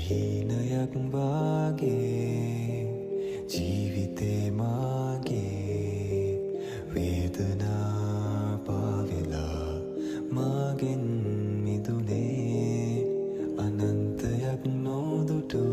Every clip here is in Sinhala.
හීනයක් වාගේ ජීවිතේ මාගේ වේදනා පාවෙලා මාගෙන් මිදුනේ අනන්තයක් නොදුටු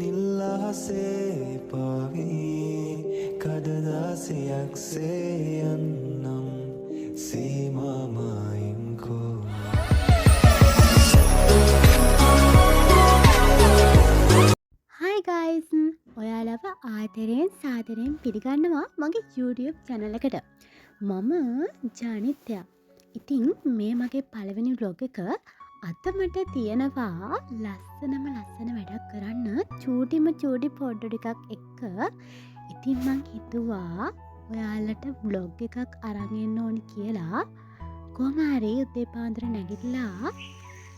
නිල්ලහසේ පාවී කඩදාසියක්සේ යන්නම් සීමාමයින්කෝ Hi guys! ඔයාලව ආදරයෙන් සාදරයෙන් පිළිගන්නවා මගේ YouTube channel එකට. මම ජානිත්‍යා. ඉතින් මේ මගේ පළවෙනි vlog එක අද මට තියෙනවා ලස්සන වැඩක් කරන්න චූටි පොඩ්ඩු ටිකක් එක්ක. ඉතින් මං හිතුවා ඔයාලට vlog එකක් අරන් එන්න ඕනි කියලා. කොහොම හරි උදේ පාන්දර නැගිටලා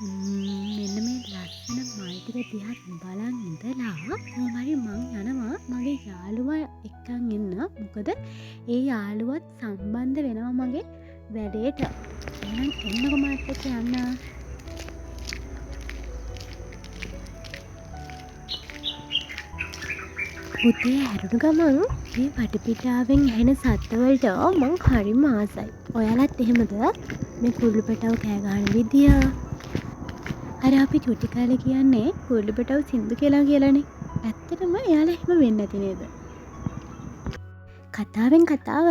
මෙන්න මේ ලස්සන මල් ටික දිහා බලන් ඉඳලා කොහොම හරි මං යනවා මගේ යාළුවා එක්කන් එන්න. මොකද ඒ යාළුවත් සම්බන්ධ වෙනවා මගේ වැඩේට. එහෙනම් එන්නකො මාත් එක්ක යන්න. උදේ හැරුණු ගමන් මේ වටපිටාවෙන් ඇහෙන සද්දවලට මං හරිම ආසයි. ඔයාලත් එහෙමද? මේ කුරුළු පැටව කෑ ගහන විදිය. අර අපි චුටි කාලේ කියන්නේ කුරුළු පැටව සින්දු කියලානේ. ඇත්තටම එයාලා එහෙම වෙන්නේ නැති නේද? කතාවෙන් කතාව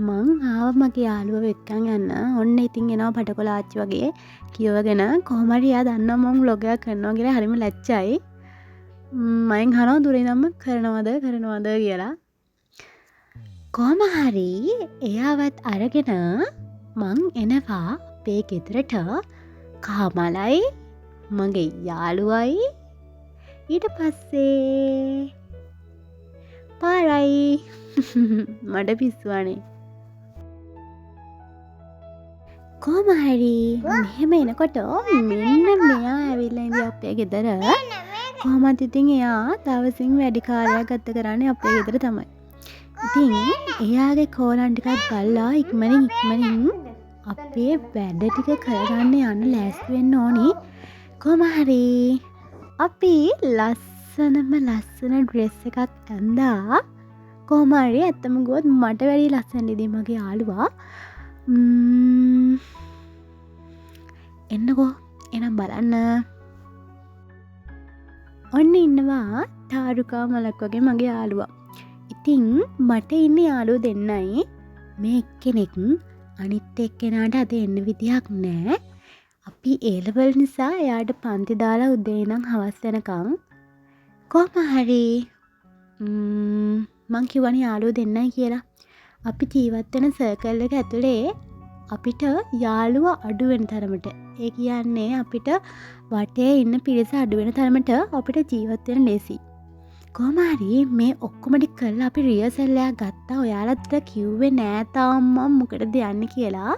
මං ආව මගේ යාළුවව එක්කන් යන්න. ඔන්න ඉතින් එනවා පටකොල ආච්චි වගේ කියවගෙන කොහොම හරි එයා දන්නවා මං vlog එකක් කරනවා කියලා හරිම ලැජ්ජයි. මයෙන් අහනවා දුර ඉඳන්ම කරනවද කියලා. කොහොම හරි එයාවත් අරගෙන මං එනවා අපේ ගෙදරට. කහමලයි මගේ යාළුවයි ඊට පස්සේ පාරයි මඩ පිස්සුවනේ. කොහොම හරි මෙහෙම එනකොට මෙන්න මෙයා ඇවිල්ලා ඉඳි අපේ ගෙදර. කොහොමද ඉතින් එයා දවසින් වැඩි කාලයක් ගත කරන්නේ අපේ ගෙදර තමයි. ඉතින් එයාගේ කෝලන් ටිකක් ගල්ලා ඉක්මනින් අපේ වැඩ ටික කරගන්න යන්න ලෑස්ති වෙන්න ඕනි. කොහොම හරි අපි ලස්සන ඩ්‍රෙස් එකක් ඇඳා. කොහොම හරි ඇත්තම ගොත් මට වැඩි ලස්සන ඉදී මගේ යාළුවා. එන්නකෝ එනම් බලන්න. ඔන්න ඉන්නවා තාරුකා මලක් වගේ මගේ යාළුවා. ඉතින් මට ඉන්නේ යාළුවෝ දෙන්නයි. මේ එක්කෙනෙක් අනිත් එක්කෙනාට අද එන්න විදියක් නෑ. අපි A-level නිසා එයාට පන්ති දාලා උදේ ඉඳන් හවස් වෙනකන්. කොහොම හරි මං කිව්වනේ යාළුවෝ දෙන්නයි කියලා. අපි ජීවත් වෙන සර්කල් එක ඇතුලේ අපිට යාළුවා අඩු වෙන තරමට, ඒ කියන්නේ අපිට වටේ ඉන්න පිරිස අඩු වෙන තරමට අපිට ජීවත් වෙන්න ලේසි. කොහොම හරි මේ ඔක්කොම ටික කරලා අපි රියසල් එකක් ගත්තා. ඔයාලට කිව්වේ නෑ තාම මම මොකටද යන්නේ කියලා.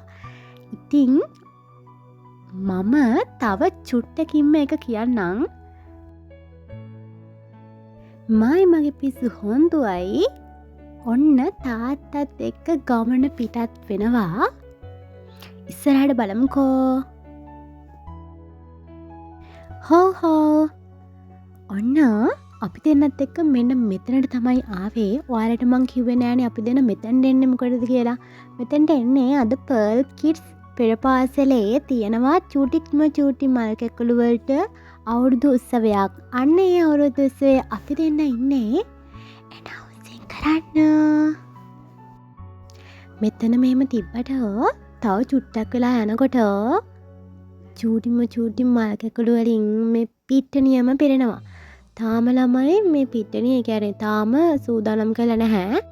ඉතින් මම තව චුට්ටකින්ම එක කියන්නම්. මගේ පිස්සු හොන්දුවයි ඔන්න තාත්තත් එක්ක ගමන පිටත් වෙනවා. ඉස්සරහට බලමුකෝ. හෝ ඔන්න අපි දෙන්නත් එක්ක මෙන්න මෙතනට තමයි ආවේ. ඔයාලට මං කිව්වේ නෑනේ අපි දෙන්න මෙතනට එන්නේ මොකටද කියලා. මෙතනට එන්නේ අද Pearl Kids පෙර පාසලේ තියෙනවා චූටි මල් කැකුළු වලට අවුරුදු උත්සවයක්. අන්න ඒ අවුරුදු උත්සවයේ අපි දෙන්න ඉන්නේ ඇනවුන්සින් කරන්න. මෙතන මෙහෙම තිබ්බට තව චුට්ටක් වෙලා යනකොට චූටි මල් කැකුළු වලින් මේ පිට්ටනියම පෙරෙනවා. තාම ළමයි මේ පිට්ටනිය කියන්නේ තාම සූදානම් කරලා නැහැ.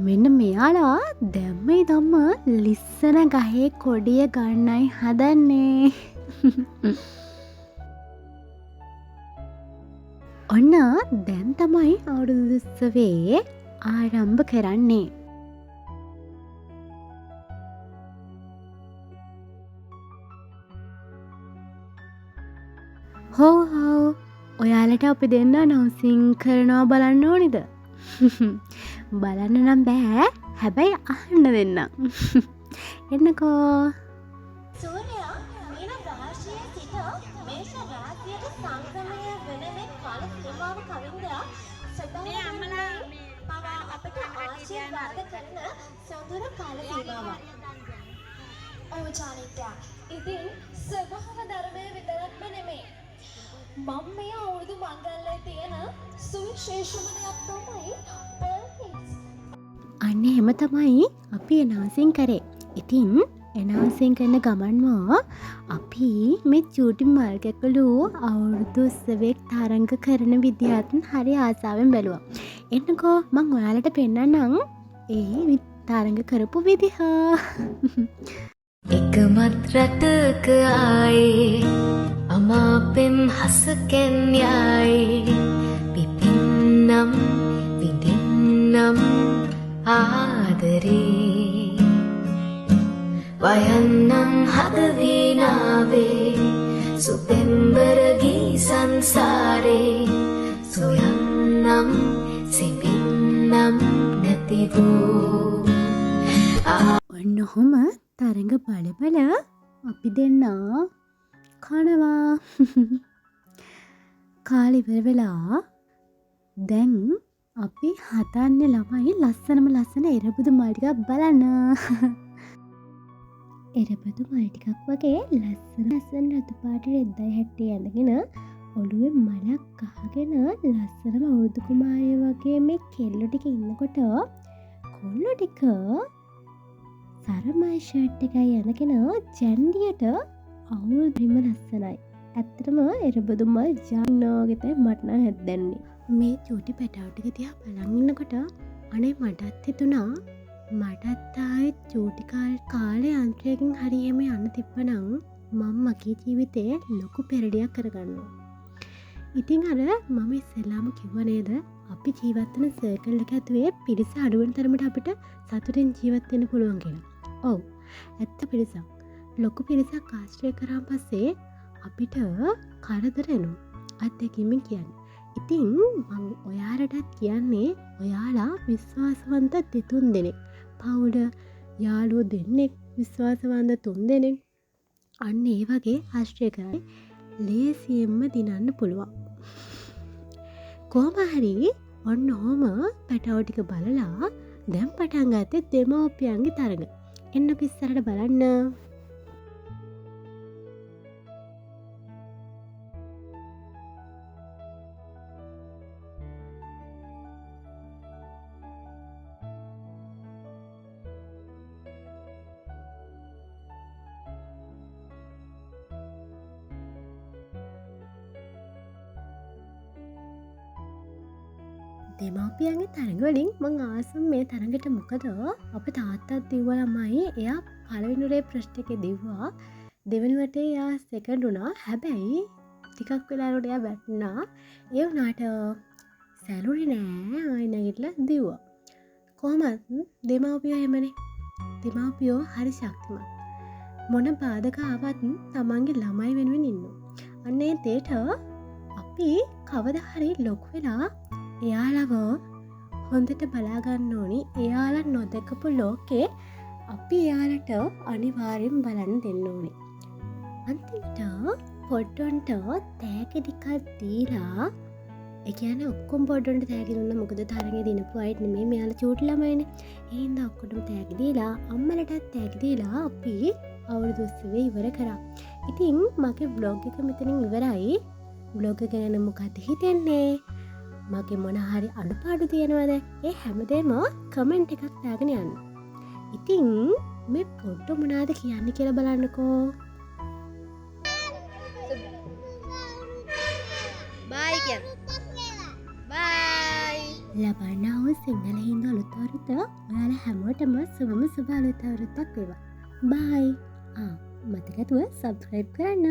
මෙන්න මෙයාලා දැම්මේ දම්ම ලිස්සන ගහේ කොඩිය ගන්නයි හදන්නේ. ඔන්න දැන් තමයි අවුරුදු උත්සවේ ආරම්භ කරන්නේ. හෝ ඔයාලට අපි දෙන්න නවසිං කරනවා බලන්න ඕනිද? බලන්න නම් බෑ. හැබැයි අහන්න දෙන්න. එන්නකෝ. සූර්යයා මීන රාශියේ සිට මේෂ රාශියට සංක්‍රමණය වෙන මේ කාල සීමාව කවින්දා සදාමලා පවා අපට ආශිර්වාද කරන සොඳුරු කාල සීමාවක්. ඔව් ජානිත්‍යා. ඉතින් ස්වභාව ධර්මයේ විතරක්ම නෙමෙයි. මම මේ අවුරුදු මංගල්‍යයේ තියෙන සුවිශේෂම දෙයක් තමයි පර්ෆික්ස්. අන්න එහෙම තමයි අපි එනවසින් කරේ. ඉතින් එනවසින් කරන ගමන්ම අපි මේ චූටි මල්කැකලු අවුරුදු උත්සවයක් තරංග කරන විදිහත් හරි ආසාවෙන් බැලුවා. එන්නකෝ මං ඔයාලට පෙන්නන්නම් ඒ තරංග කරපු විදිහ. එකමත් රටක ආයේ අමාපෙම් හසකෙන් යායේ පිපින්නම් විඳින්නම් ආදරේ වයන්නම් හදවීනාවේ සුපෙම්බරගී සංසාරේ සොයන්නම් සිපින්නම් නැතිවූ ඔන්න ඔහොම තරඟ බලබල අපි දෙන්න කනවා. කාලිවර වෙලා දැන් අපි හතන්න ළමයි ලස්සනම ලස්සන එරබුදු මල්ටිකක් බලන්න. එරබුදු මල්ටිකක් වගේ ලස්සන රතු පාට රෙද්දයි හැට්ටේ ඇඳගෙන ඔළුවේ මලක් අහගෙන ලස්සනම අවුරුදු කුමාරය වගේ මේ කෙල්ලො ටික ඉන්නකොට කොල්ලො ටික සරමයි ෂර්ට් එකයි ඇඳගෙන ජැන්ඩියට අවුරුද්දම ලස්සනයි. ඇත්තටම එරබුදු මල් ජානෝගෙතයි මට නම් හැද්දන්නේ. මේ චූටි පැටවු ටික දිහා බලන් ඉන්නකොට අනේ මටත් හිතුණා මටත් ආයේ චූටි කාලේ අන්ත්‍රයකින් හරි එහෙම යන්න තිබ්බනම් මම මගේ ජීවිතේ ලොකු පෙරඩියක් කරගන්නවා. ඉතින් අර මම ඉස්සෙල්ලාම කිව්ව නේද අපි ජීවත් වෙන සර්කල් එක ඇතුලේ පිරිස අඩු වෙන තරමට අපිට සතුටින් ජීවත් වෙන්න පුළුවන් කියලා. ඔව්. ඇත්ත පිරිසක්. ලොකු පිරිසක් ආශ්‍රය කරාන් පස්සේ අපිට කරදර එනවා. අත්දැකීමෙන් කියන්නේ. ඉතින් මම ඔයාලටත් කියන්නේ ඔයාලා විශ්වාසවන්ත දෙතුන් දෙනෙක්. පවුල යාළුවෝ දෙන්නෙක් විශ්වාසවන්ත තුන් දෙනෙක්. අන්න ඒ වගේ ආශ්‍රය කරලා ලේසියෙන්ම දිනන්න පුළුවන්. කොහොම හරි ඔන්න ඔහොම පැටවු ටික බලලා දැන් පටන් ගත්තේ දෙමව්පියන්ගේ තරඟ. එන්න ඉස්සරහට බලන්න. දෙමව්පියන්ගේ තරඟවලින් මං ආසම් මේ තරඟට මොකද අප තාත්තත් දිව්ව ළමයි එයා පළවෙනිරේ ප්‍රශ්න එකේ දිව්වා දෙවෙනි වටේ එයා සෙකන්ඩ් වුණා. හැබැයි ටිකක් වෙලාවකට එයා වැටුණා. ඒ වුණාට සැලුනේ නෑ ආයෙ නැගිටලා දිව්වා. කොහොමත් දෙමව්පියෝ එහෙමනේ. දෙමව්පියෝ හරි ශක්තිමත්. මොන බාධක ආවත් තමන්ගේ ළමයි වෙනුවෙන් ඉන්නවා. අන්න ඒ දෙයට අපි කවදා හරි ලොකු වෙලා එයාලව හොඳට බලාගන්න ඕනි. එයාලා නොදකපු ලෝකේ අපි එයාලට අනිවාර්යෙන් බලන්න දෙන්න ඕනේ. අන්තිමට පොඩ්ඩොන්ට තෑගි ටිකක් දීලා ඒ කියන්නේ ඔක්කොම පොඩ්ඩොන්ට තෑගි දුන්නා. මොකද තරගේ දිනපු අයත් නෙමෙයි මෙයාලා චූටි ළමයිනේ. ඒ හින්දා ඔක්කොටම තෑගි දීලා අම්මලටත් තෑගි දීලා අපි අවුරුදු උත්සවය ඉවර කරා. ඉතින් මගේ බ්ලොග් එක මෙතනින් ඉවරයි. බ්ලොග් එක ගැන මොකක්ද හිතෙන්නේ? මගේ මොන හරි අඩුපාඩු තියෙනවද? ඒ හැමදේම කමෙන්ට් එකක් දාගෙන යන්න. ඉතින් මේ පොඩ්ඩ මොනවද කියන්නේ කියලා බලන්නකෝ. බයි කියන්න. බයි. ලබන්නා වූ සිංහල හින්දු අලුත් අවුරුද්ද ඔයාලා හැමෝටම සුබම සුබ අලුත් අවුරුද්දක් වේවා. බයි. මතක නැතුව සබ්ස්ක්‍රයිබ් කරන්න.